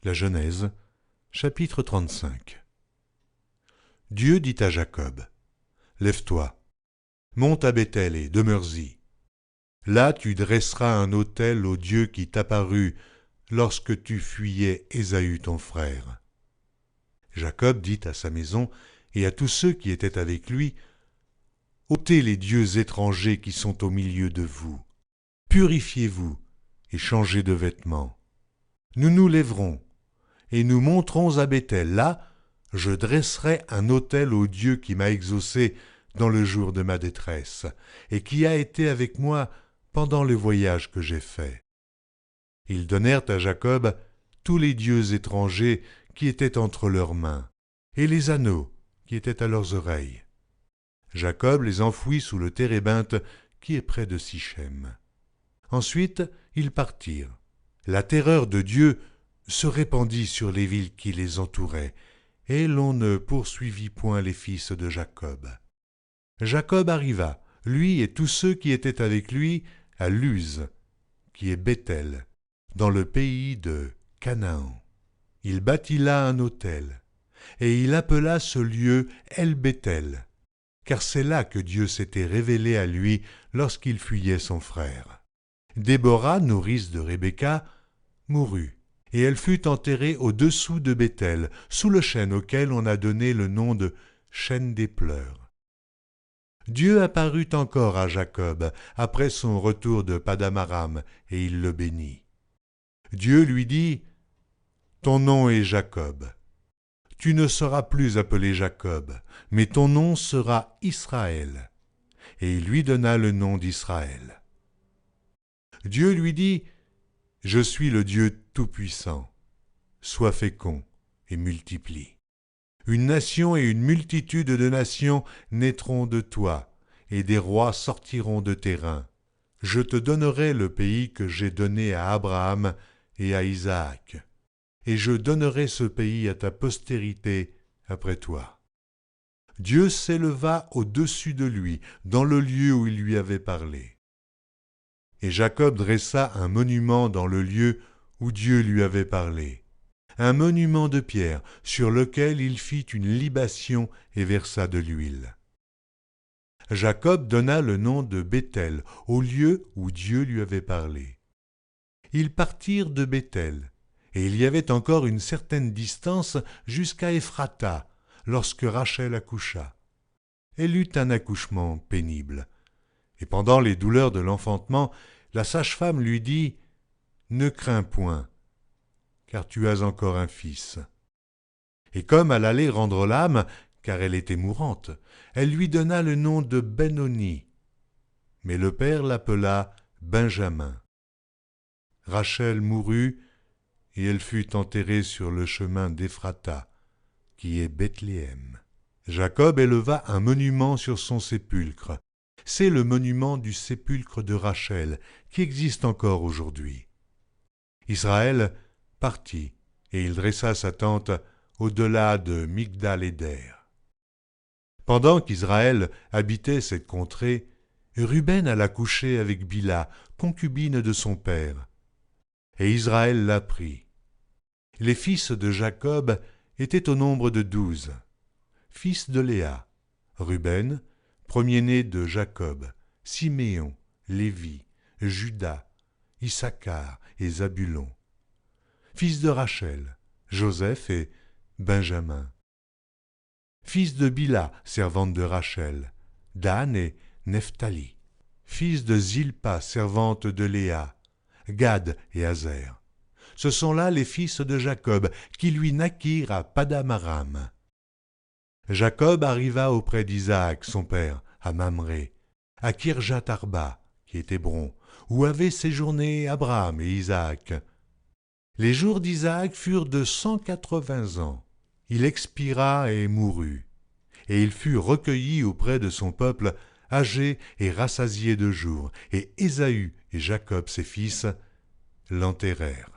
La Genèse, chapitre 35. Dieu dit à Jacob, « Lève-toi, monte à Béthel et demeure-y. Là tu dresseras un autel au Dieu qui t'apparut lorsque tu fuyais Ésaü ton frère. » Jacob dit à sa maison et à tous ceux qui étaient avec lui, « ôtez les dieux étrangers qui sont au milieu de vous. Purifiez-vous et changez de vêtements. Nous nous lèverons et nous monterons à Béthel. Là, je dresserai un autel au Dieu qui m'a exaucé dans le jour de ma détresse et qui a été avec moi pendant le voyage que j'ai fait. » Ils donnèrent à Jacob tous les dieux étrangers qui étaient entre leurs mains et les anneaux qui étaient à leurs oreilles. Jacob les enfouit sous le térébinthe qui est près de Sichem. Ensuite, ils partirent. La terreur de Dieu se répandit sur les villes qui les entouraient, et l'on ne poursuivit point les fils de Jacob. Jacob arriva, lui et tous ceux qui étaient avec lui, à Luz, qui est Béthel, dans le pays de Canaan. Il bâtit là un autel, et il appela ce lieu El-Béthel, car c'est là que Dieu s'était révélé à lui lorsqu'il fuyait son frère. Déborah, nourrice de Rebecca, mourut, et elle fut enterrée au-dessous de Béthel, sous le chêne auquel on a donné le nom de chêne des pleurs. Dieu apparut encore à Jacob après son retour de Padam-aram, et il le bénit. Dieu lui dit, « Ton nom est Jacob. Tu ne seras plus appelé Jacob, mais ton nom sera Israël. » Et il lui donna le nom d'Israël. Dieu lui dit, « Je suis le Dieu Tout-Puissant. Sois fécond et multiplie. Une nation et une multitude de nations naîtront de toi, et des rois sortiront de tes reins. Je te donnerai le pays que j'ai donné à Abraham et à Isaac, et je donnerai ce pays à ta postérité après toi. » Dieu s'éleva au-dessus de lui, dans le lieu où il lui avait parlé. Et Jacob dressa un monument dans le lieu où Dieu lui avait parlé, un monument de pierre sur lequel il fit une libation et versa de l'huile. Jacob donna le nom de Béthel au lieu où Dieu lui avait parlé. Ils partirent de Béthel, et il y avait encore une certaine distance jusqu'à Ephrata, lorsque Rachel accoucha. Elle eut un accouchement pénible. Et pendant les douleurs de l'enfantement, la sage-femme lui dit, « Ne crains point, car tu as encore un fils. » Et comme elle allait rendre l'âme, car elle était mourante, elle lui donna le nom de Benoni. Mais le père l'appela Benjamin. Rachel mourut, et elle fut enterrée sur le chemin d'Ephrata, qui est Bethléem. Jacob éleva un monument sur son sépulcre. C'est le monument du sépulcre de Rachel, qui existe encore aujourd'hui. Israël partit, et il dressa sa tente au-delà de Migdal-Éder. Pendant qu'Israël habitait cette contrée, Ruben alla coucher avec Bila, concubine de son père. Et Israël l'apprit. Les fils de Jacob étaient au nombre de 12. Fils de Léa, Ruben, premier-né de Jacob, Siméon, Lévi, Juda, Issachar et Zabulon. Fils de Rachel, Joseph et Benjamin. Fils de Bila, servante de Rachel, Dan et Nephtali. Fils de Zilpa, servante de Léa, Gad et Azer. Ce sont là les fils de Jacob qui lui naquirent à Padam-aram. Jacob arriva auprès d'Isaac, son père, à Mamré, à Kirjath-Arba, qui est Hébron, où avaient séjourné Abraham et Isaac. Les jours d'Isaac furent de 180 ans. Il expira et mourut, et il fut recueilli auprès de son peuple, âgé et rassasié de jours, et Ésaü et Jacob ses fils l'enterrèrent.